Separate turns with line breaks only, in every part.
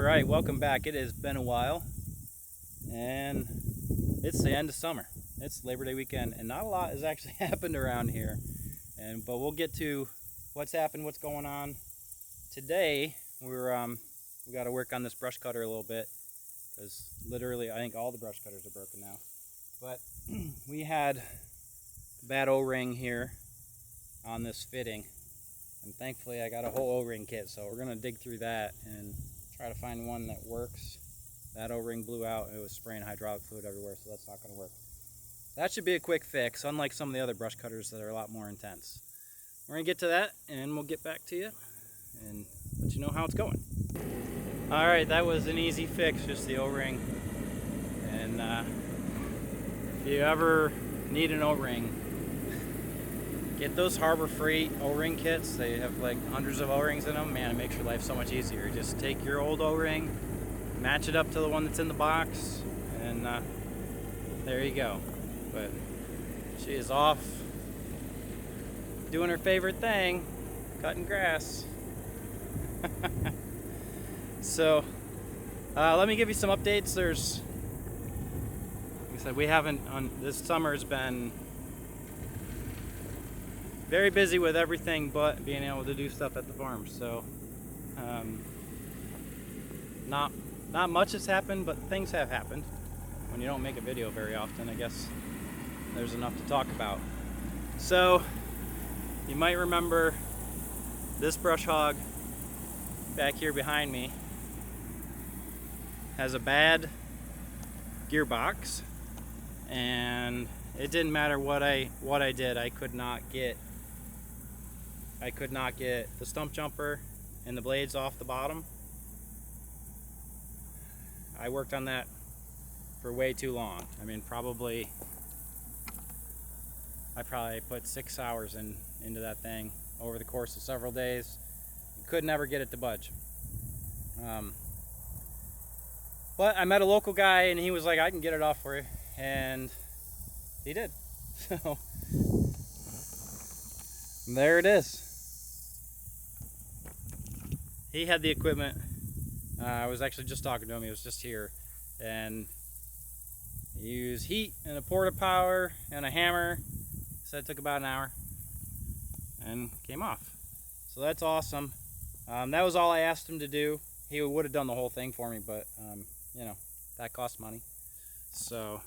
Alright, welcome back. It has been a while, and it's the end of summer. It's Labor Day weekend, and not a lot has actually happened around here. But we'll get to what's happened, what's going on. Today, we got to work on this brush cutter a little bit, because literally I think all the brush cutters are broken now. But we had a bad O-ring here on this fitting, and thankfully I got a whole O-ring kit, so we're going to dig through that and try to find one that works. That O-ring blew out. It was spraying hydraulic fluid everywhere, so that's not going to work. That should be a quick fix, unlike some of the other brush cutters that are a lot more intense. We're going to get to that, and we'll get back to you and let you know how it's going. Alright, that was an easy fix, just the O-ring. And if you ever need an O-ring, get those Harbor Freight O-ring kits. They have like hundreds of O-rings in them. Man, it makes your life so much easier. Just take your old O-ring, match it up to the one that's in the box, and there you go. But she is off doing her favorite thing, cutting grass. So let me give you some updates. Like I said, this summer's been very busy with everything but being able to do stuff at the farm. So not much has happened, but things have happened. When you don't make a video very often, I guess there's enough to talk about. So you might remember this brush hog back here behind me has a bad gearbox, and it didn't matter what I did. I could not get the stump jumper and the blades off the bottom. I worked on that for way too long. I mean, I probably put 6 hours into that thing over the course of several days. Could never get it to budge. But I met a local guy, and he was like, I can get it off for you. And he did. So there it is. He had the equipment. I was actually just talking to him. He was just here, and he used heat and a porta power and a hammer. He said it took about an hour and came off. So that's awesome. That was all I asked him to do. He would have done the whole thing for me, but you know, that costs money. So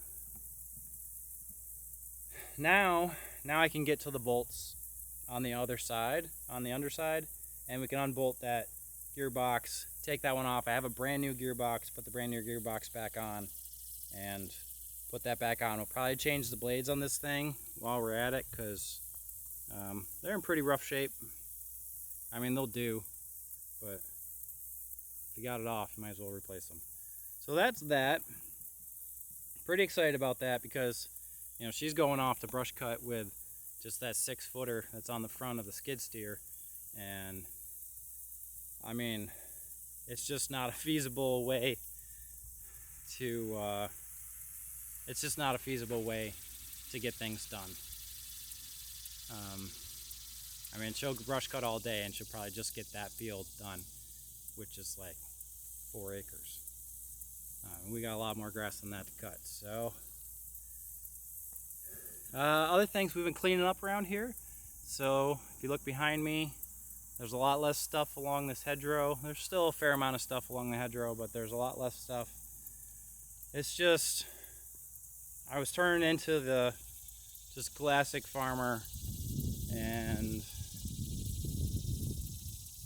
now I can get to the bolts on the other side, on the underside, and we can unbolt that gearbox, take that one off. I have a brand new gearbox, put the brand new gearbox back on, and put that back on. We'll probably change the blades on this thing while we're at it, because they're in pretty rough shape. I mean, they'll do, but if you got it off, you might as well replace them. So that's that. Pretty excited about that, because you know, she's going off to brush cut with just that 6-footer that's on the front of the skid steer, and I mean, it's just not a feasible way to get things done. I mean, she'll brush cut all day, and she'll probably just get that field done, which is like 4 acres. We got a lot more grass than that to cut. So other things, we've been cleaning up around here. So if you look behind me, there's a lot less stuff along this hedgerow. There's still a fair amount of stuff along the hedgerow, but there's a lot less stuff. It's just, I was turning into the just classic farmer and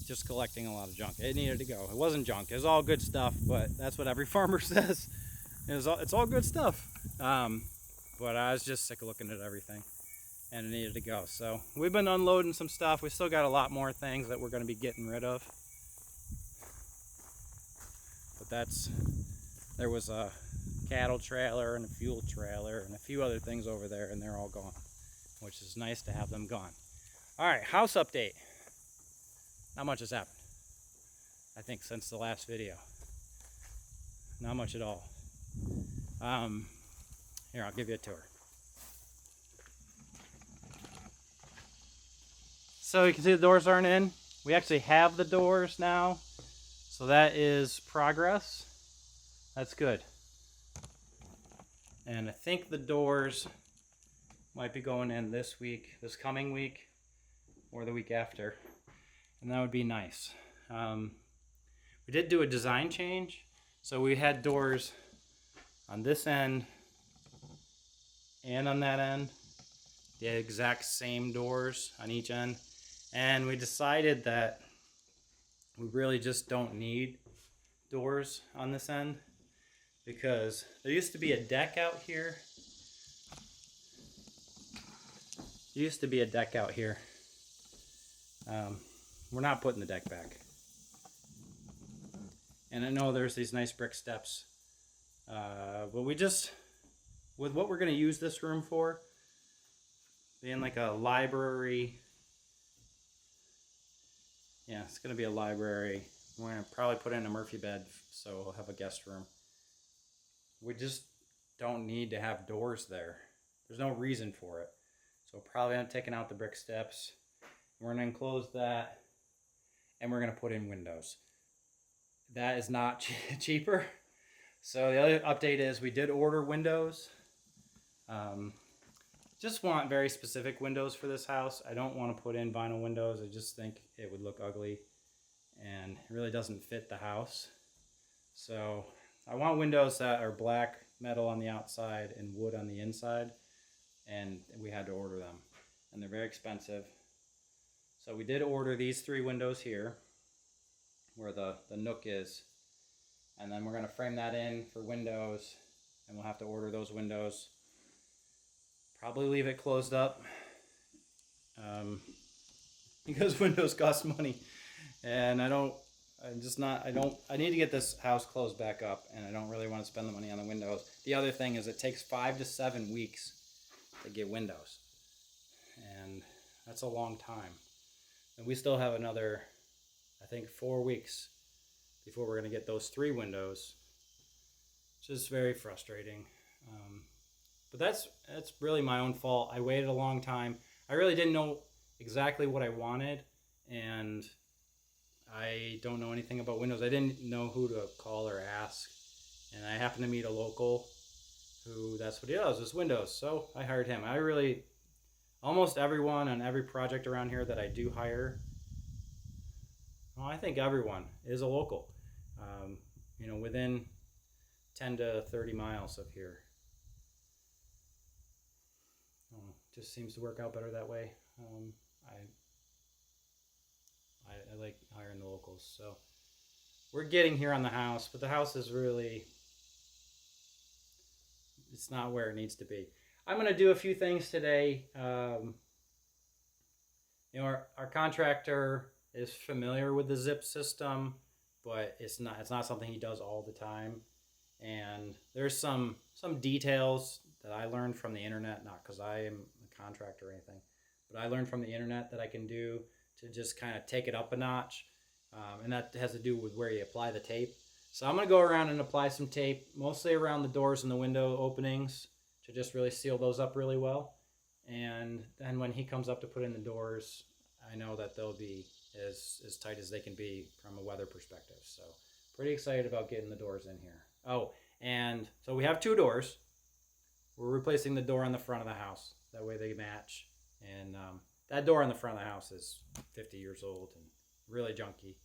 just collecting a lot of junk. It needed to go. It wasn't junk. It was all good stuff, but that's what every farmer says. It's all good stuff. But I was just sick of looking at everything, and it needed to go. So we've been unloading some stuff. We still got a lot more things that we're going to be getting rid of. But there was a cattle trailer and a fuel trailer and a few other things over there, and they're all gone, which is nice to have them gone. All right, house update. Not much has happened, I think, since the last video. Not much at all. Here, I'll give you a tour. So you can see the doors aren't in. We actually have the doors now. So that is progress. That's good. And I think the doors might be going in this week, this coming week, or the week after. And that would be nice. We did do a design change. So we had doors on this end and on that end. The exact same doors on each end. And we decided that we really just don't need doors on this end because there used to be a deck out here. We're not putting the deck back. And I know there's these nice brick steps. But we just, with what we're going to use this room for, being like a library. Yeah, it's going to be a library. We're going to probably put in a Murphy bed, so we'll have a guest room. We just don't need to have doors there. There's no reason for it. So we'll probably end up taking out the brick steps. We're going to enclose that, and we're going to put in windows. That is not cheaper. So the other update is we did order windows. Just want very specific windows for this house. I don't want to put in vinyl windows. I just think it would look ugly and it really doesn't fit the house. So I want windows that are black metal on the outside and wood on the inside, and we had to order them, and they're very expensive. So we did order these 3 windows here where the nook is, and then we're going to frame that in for windows, and we'll have to order those windows. Probably leave it closed up because windows cost money, and I need to get this house closed back up, and I don't really want to spend the money on the windows. The other thing is it takes 5 to 7 weeks to get windows, and that's a long time. And we still have another, I think, 4 weeks before we're going to get those 3 windows, which is very frustrating. But that's really my own fault. I waited a long time. I really didn't know exactly what I wanted, and I don't know anything about windows. I didn't know who to call or ask, and I happened to meet a local who, that's what he does, is windows. So I hired him. Almost everyone on every project around here that I do hire, well, I think everyone is a local, within 10 to 30 miles of here. Just seems to work out better that way. I like hiring the locals. So we're getting here on the house, but the house is really, it's not where it needs to be. I'm going to do a few things today. Our contractor is familiar with the zip system, but it's not something he does all the time. And there's some details that I learned from the internet, not because I am a contractor or anything, but I learned from the internet that I can do to just kind of take it up a notch. And that has to do with where you apply the tape. So I'm going to go around and apply some tape, mostly around the doors and the window openings, to just really seal those up really well. And then when he comes up to put in the doors, I know that they'll be as tight as they can be from a weather perspective. So pretty excited about getting the doors in here. Oh, and so we have 2 doors. We're replacing the door on the front of the house. That way they match. And that door on the front of the house is 50 years old and really junky.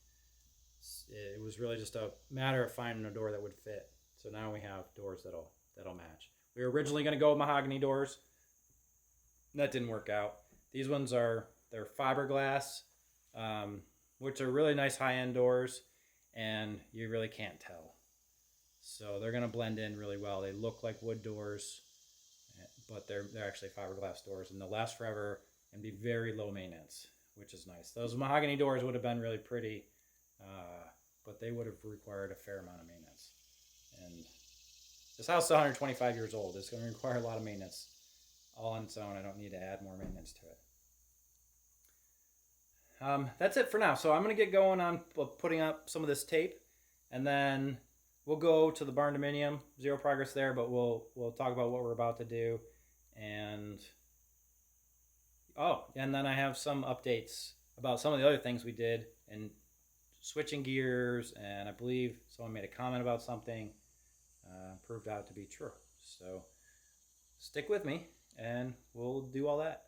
It was really just a matter of finding a door that would fit. So now we have doors that'll match. We were originally going to go with mahogany doors. That didn't work out. These ones they're fiberglass, which are really nice high-end doors, and you really can't tell. So they're going to blend in really well. They look like wood doors, but they're actually fiberglass doors, and they'll last forever and be very low maintenance, which is nice. Those mahogany doors would have been really pretty, but they would have required a fair amount of maintenance. And this house is 125 years old. It's going to require a lot of maintenance all on its own. I don't need to add more maintenance to it. That's it for now. So I'm going to get going on putting up some of this tape, and then we'll go to the barn dominium. Zero progress there, but we'll talk about what we're about to do. And then I have some updates about some of the other things we did, and switching gears, and I believe someone made a comment about something, proved out to be true. So stick with me and we'll do all that.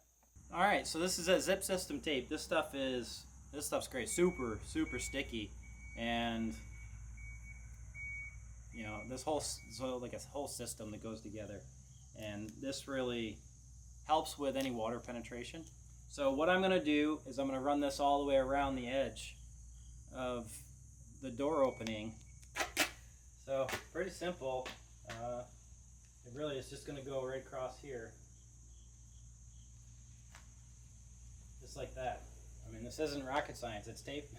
All right, so this is a zip system tape. This stuff's great, super sticky, and you know, this whole like a whole system that goes together, and this really helps with any water penetration. So what I'm going to do is I'm going to run this all the way around the edge of the door opening. So pretty simple. It really is just going to go right across here, just like that. I mean, this isn't rocket science, it's tape.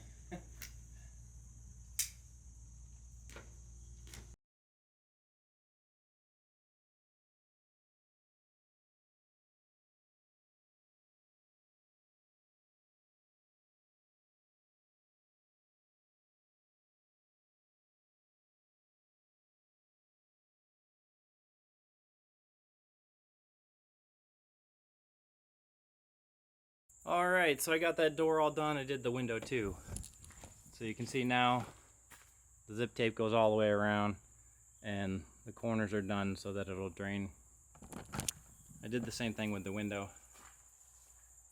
All right, so I got that door all done. I did the window too. So you can see now the zip tape goes all the way around and the corners are done so that it'll drain. I did the same thing with the window.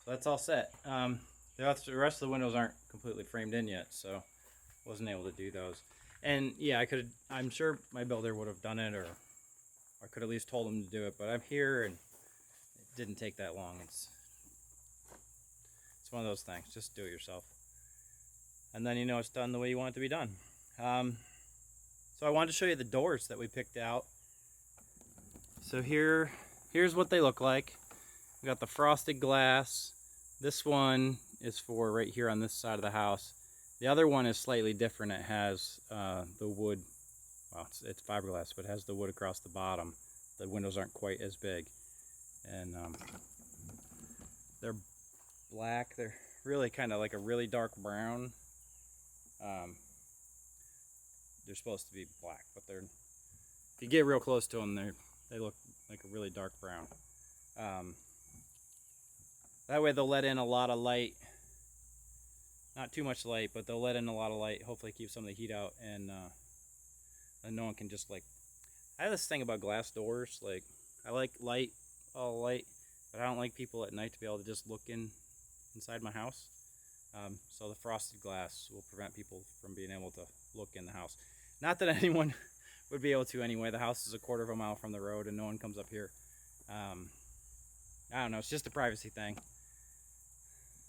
So that's all set. The rest of the windows aren't completely framed in yet, so wasn't able to do those. And yeah, I'm sure my builder would have done it, or I could at least told him to do it, but I'm here and it didn't take that long. It's one of those things, just do it yourself. And then you know it's done the way you want it to be done. So I wanted to show you the doors that we picked out. So here's what they look like. We got the frosted glass. This one is for right here on this side of the house. The other one is slightly different. It has the wood, well, it's fiberglass, but it has the wood across the bottom. The windows aren't quite as big. And they're black. They're really kind of like a really dark brown. They're supposed to be black, but if you get real close to them, they look like a really dark brown. That way they'll let in a lot of light. Not too much light, but they'll let in a lot of light. Hopefully keep some of the heat out, and no one can just like. I have this thing about glass doors. Like, I like light, all light, but I don't like people at night to be able to just look inside my house. So the frosted glass will prevent people from being able to look in the house. Not that anyone would be able to anyway. The house is a quarter of a mile from the road and no one comes up here. I don't know, it's just a privacy thing.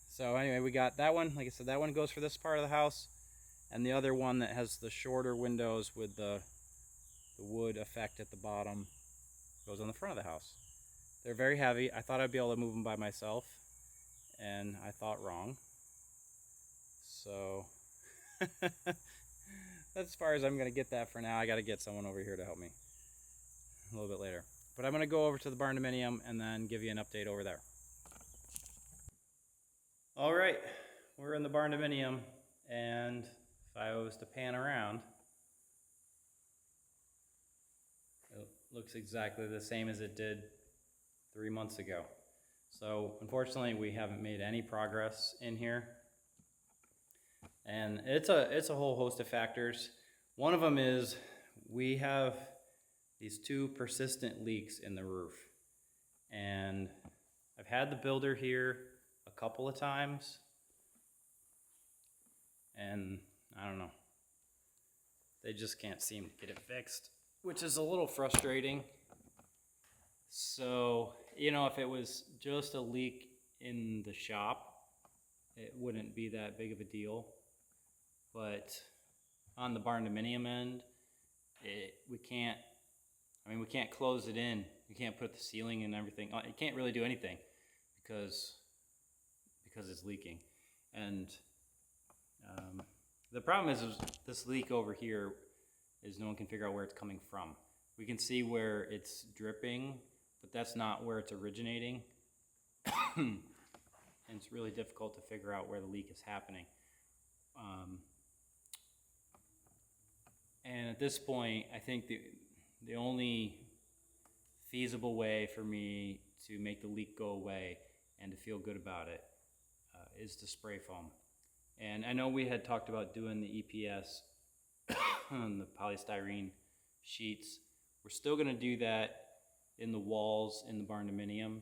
So anyway, we got that one. Like I said, that one goes for this part of the house, and the other one that has the shorter windows with the wood effect at the bottom goes on the front of the house. They're very heavy. I thought I'd be able to move them by myself, and I thought wrong. So that's as far as I'm going to get that for now. I got to get someone over here to help me a little bit later. But I'm going to go over to the barn dominium and then give you an update over there. All right, we're in the barn dominium, and if I was to pan around, it looks exactly the same as it did 3 months ago. So unfortunately, we haven't made any progress in here. And it's a whole host of factors. One of them is we have these 2 persistent leaks in the roof. And I've had the builder here a couple of times, and I don't know, they just can't seem to get it fixed, which is a little frustrating. So, you know, if it was just a leak in the shop, it wouldn't be that big of a deal. But on the barn dominium end, we can't close it in. We can't put the ceiling and everything. It can't really do anything because it's leaking. And the problem is this leak over here is no one can figure out where it's coming from. We can see where it's dripping, but that's not where it's originating. And it's really difficult to figure out where the leak is happening. And at this point, I think the only feasible way for me to make the leak go away and to feel good about it is to spray foam. And I know we had talked about doing the EPS on the polystyrene sheets. We're still going to do that in the walls in the barn dominium.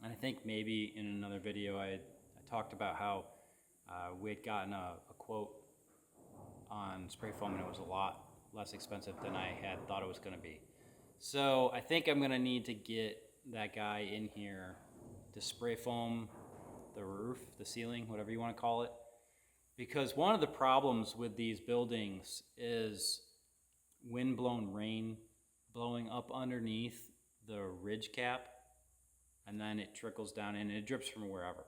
And I think maybe in another video I talked about how we had gotten a quote on spray foam, and it was a lot less expensive than I had thought it was going to be. So I think I'm going to need to get that guy in here to spray foam the roof, the ceiling, whatever you want to call it. Because one of the problems with these buildings is wind-blown rain blowing up underneath the ridge cap, and then it trickles down and it drips from wherever.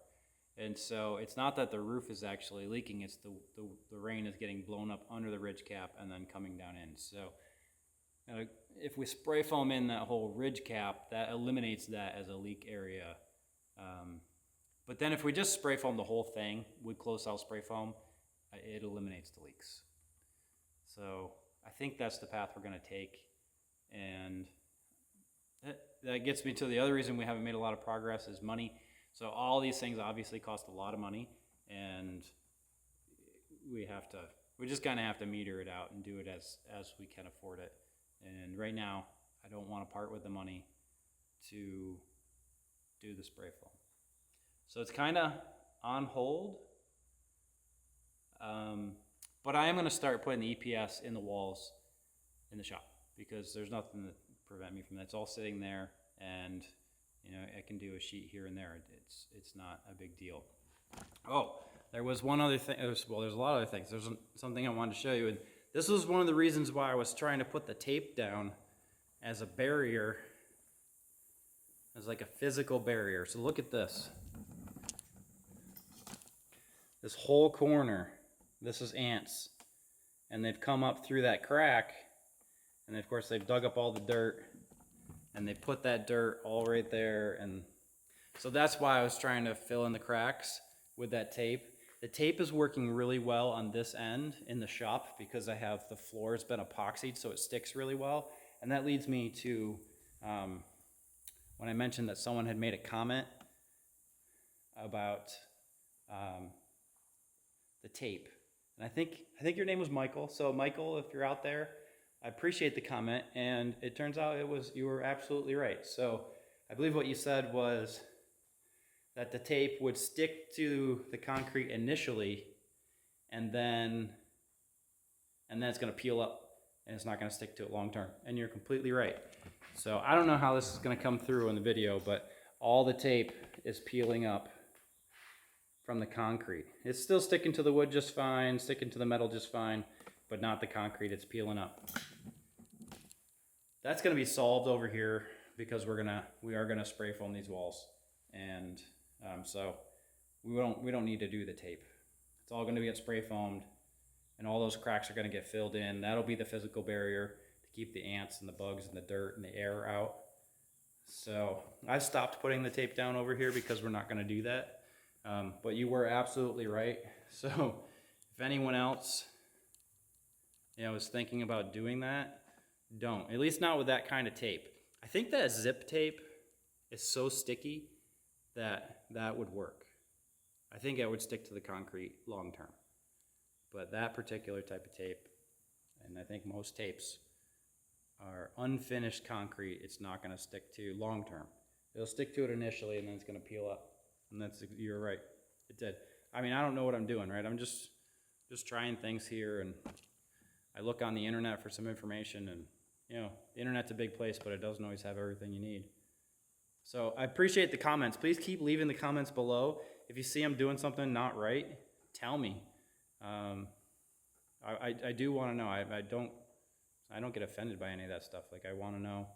And so it's not that the roof is actually leaking, it's the rain is getting blown up under the ridge cap and then coming down in. So if we spray foam in that whole ridge cap, that eliminates that as a leak area. But then if we just spray foam the whole thing with closed cell spray foam, it eliminates the leaks. So I think that's the path we're going to take. And that gets me to the other reason we haven't made a lot of progress is money. So all these things obviously cost a lot of money, and we just kind of have to meter it out and do it as we can afford it. And right now, I don't want to part with the money to do the spray foam. So it's kind of on hold, but I am going to start putting the EPS in the walls in the shop because there's nothing to prevent me from that. It's all sitting there, and I can do a sheet here and there. It's not a big deal. Oh, there was one other thing. Well, there's a lot of other things. There's something I wanted to show you, and this was one of the reasons why I was trying to put the tape down as a barrier, as like a physical barrier. So look at this. This whole corner, this is ants, and they've come up through that crack, and of course they've dug up all the dirt, and they put that dirt all right there, and so that's why I was trying to fill in the cracks with that tape. The tape is working really well on this end in the shop because I have the floor has been epoxied, so it sticks really well. And that leads me to when I mentioned that someone had made a comment about the tape, and I think your name was Michael. So Michael, if you're out there, I appreciate the comment, and it turns out you were absolutely right. So I believe what you said was that the tape would stick to the concrete initially, and then it's going to peel up, and it's not going to stick to it long term. And you're completely right. So I don't know how this is going to come through in the video, but all the tape is peeling up from the concrete. It's still sticking to the wood just fine, sticking to the metal just fine, but not the concrete. It's peeling up. That's going to be solved over here because we are gonna spray foam these walls, and so we don't need to do the tape. It's all going to get spray foamed, and all those cracks are going to get filled in. That'll be the physical barrier to keep the ants and the bugs and the dirt and the air out. So I stopped putting the tape down over here because we're not going to do that. But you were absolutely right. So if anyone else is thinking about doing that, don't. At least not with that kind of tape. I think that zip tape is so sticky that would work. I think it would stick to the concrete long term. But that particular type of tape, and I think most tapes, are unfinished concrete. It's not going to stick to long term. It'll stick to it initially, and then it's going to peel up. And you're right. It did. I mean, I don't know what I'm doing, right? I'm just trying things here, and I look on the internet for some information, and the internet's a big place, but it doesn't always have everything you need. So I appreciate the comments. Please keep leaving the comments below. If you see I'm doing something not right, tell me. I do want to know. I don't get offended by any of that stuff. Like, I want to know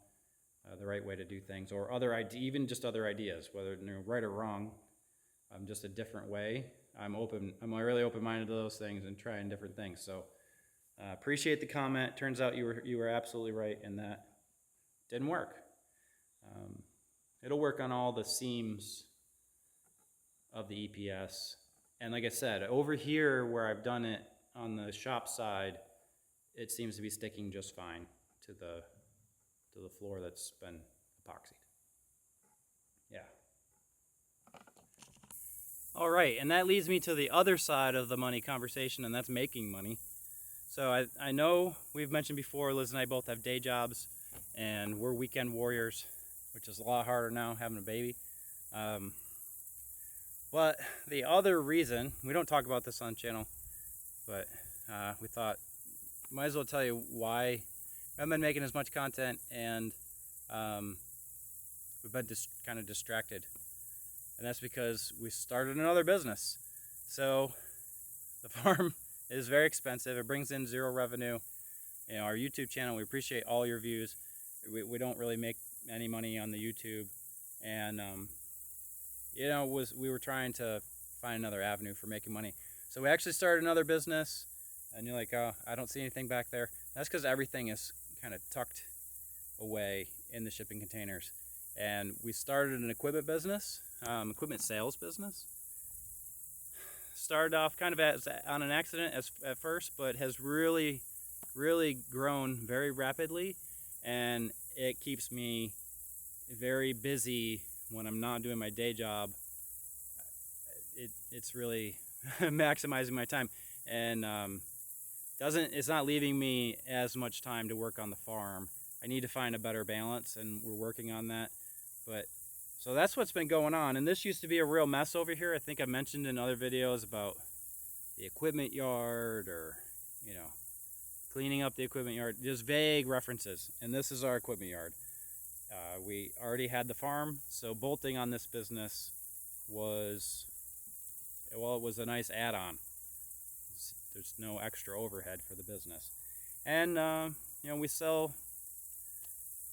the right way to do things, or even just other ideas, whether right or wrong. Just a different way. I'm really open-minded to those things and trying different things. So appreciate the comment. Turns out you were absolutely right, and that didn't work. It'll work on all the seams of the EPS. And like I said, over here where I've done it on the shop side, it seems to be sticking just fine to the floor that's been epoxied. Yeah. All right. right, and that leads me to the other side of the money conversation, and that's making money. So I know we've mentioned before, Liz and I both have day jobs, and we're weekend warriors, which is a lot harder now having a baby. But the other reason, we don't talk about this on the channel, but we thought might as well tell you why I haven't been making as much content, and we've been kind of distracted. And that's because we started another business. So the farm is very expensive. It brings in zero revenue. You know, our YouTube channel, we appreciate all your views. We don't really make any money on the YouTube, and you know, we were trying to find another avenue for making money. So we actually started another business, and you're like, oh, I don't see anything back there. That's because everything is kind of tucked away in the shipping containers. And we started an equipment business, equipment sales business. Started off kind of on an accident at first, but has really grown very rapidly, and it keeps me very busy when I'm not doing my day job. It's really maximizing my time, and it's not leaving me as much time to work on the farm. I need to find a better balance, and we're working on that. But so that's what's been going on, and this used to be a real mess over here. I think I mentioned in other videos about the equipment yard, or you know, cleaning up the equipment yard, just vague references. And this is our equipment yard. We already had the farm, so bolting on this business was, well, it was a nice add-on. There's no extra overhead for the business. And you know, we sell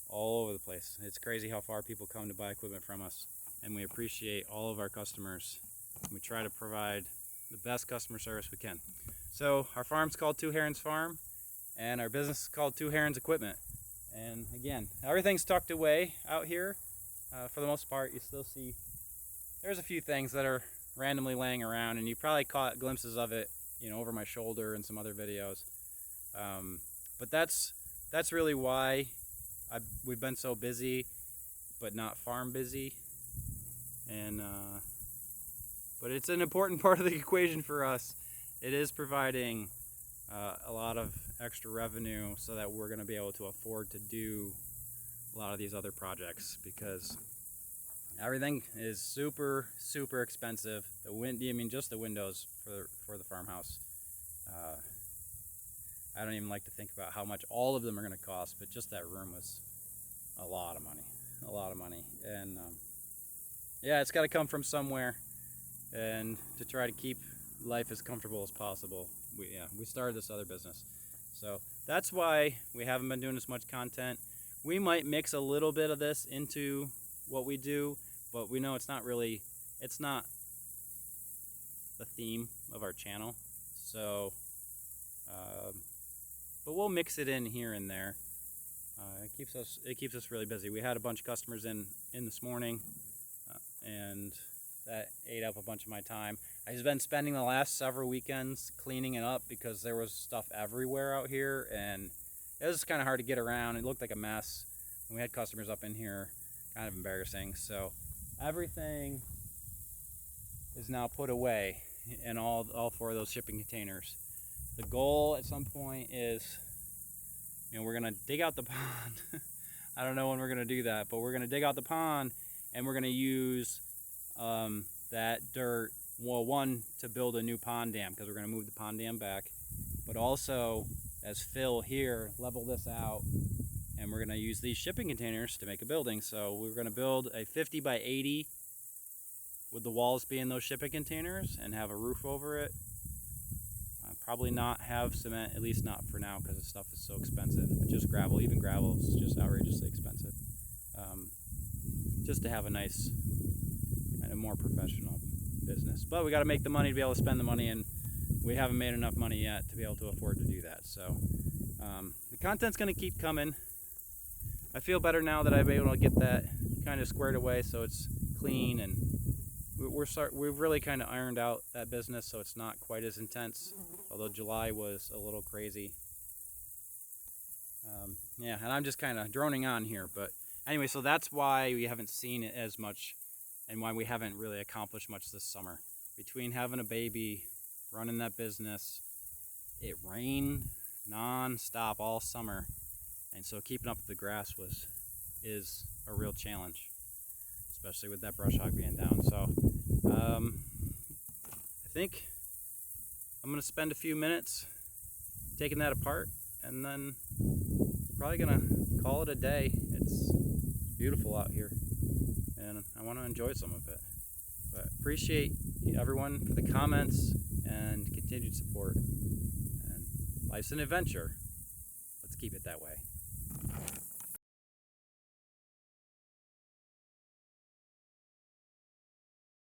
all over the place. It's crazy how far people come to buy equipment from us, and we appreciate all of our customers. We try to provide the best customer service we can. So our farm's called Two Herons Farm, and our business is called Two Herons Equipment. And again, everything's tucked away out here. For the most part, you still see there's a few things that are randomly laying around, and you probably caught glimpses of it, you know, over my shoulder in some other videos. But that's really why we've been so busy, but not farm busy. And but it's an important part of the equation for us. It is providing a lot of extra revenue so that we're going to be able to afford to do a lot of these other projects, because everything is super expensive. I mean, just the windows for the farmhouse. I don't even like to think about how much all of them are going to cost, but just that room was a lot of money. And yeah, it's got to come from somewhere, and to try to keep life as comfortable as possible, we started this other business. So that's why we haven't been doing as much content. We might mix a little bit of this into what we do, but we know it's not the theme of our channel. So but we'll mix it in here and there. It keeps us really busy. We had a bunch of customers in this morning, and that ate up a bunch of my time. I've been spending the last several weekends cleaning it up because there was stuff everywhere out here, and it was kind of hard to get around. It looked like a mess. And we had customers up in here, kind of embarrassing. So everything is now put away in all 4 of those shipping containers. The goal at some point is, you know, we're gonna dig out the pond. I don't know when we're gonna do that, but we're gonna dig out the pond, and we're gonna use that dirt, well, one, to build a new pond dam, because we're gonna move the pond dam back, but also as fill here, level this out, and we're gonna use these shipping containers to make a building. So we're gonna build a 50 by 80 with the walls being those shipping containers, and have a roof over it. Probably not have cement, at least not for now, because the stuff is so expensive. But just gravel, even gravel is just outrageously expensive. Just to have a nice, kind of more professional business. But we got to make the money to be able to spend the money, and we haven't made enough money yet to be able to afford to do that. So the content's going to keep coming. I feel better now that I've been able to get that kind of squared away, so it's clean, and we've really kind of ironed out that business, so it's not quite as intense, although July was a little crazy. Yeah, and I'm just kind of droning on here, but anyway, so that's why we haven't seen it as much, and why we haven't really accomplished much this summer, between having a baby, running that business, it rained non-stop all summer, and so keeping up with the grass is a real challenge, especially with that brush hog being down. So I think I'm gonna spend a few minutes taking that apart, and then probably gonna call it a day. It's beautiful out here, and I want to enjoy some of it. But appreciate everyone for the comments and continued support. And life's an adventure. Let's keep it that way.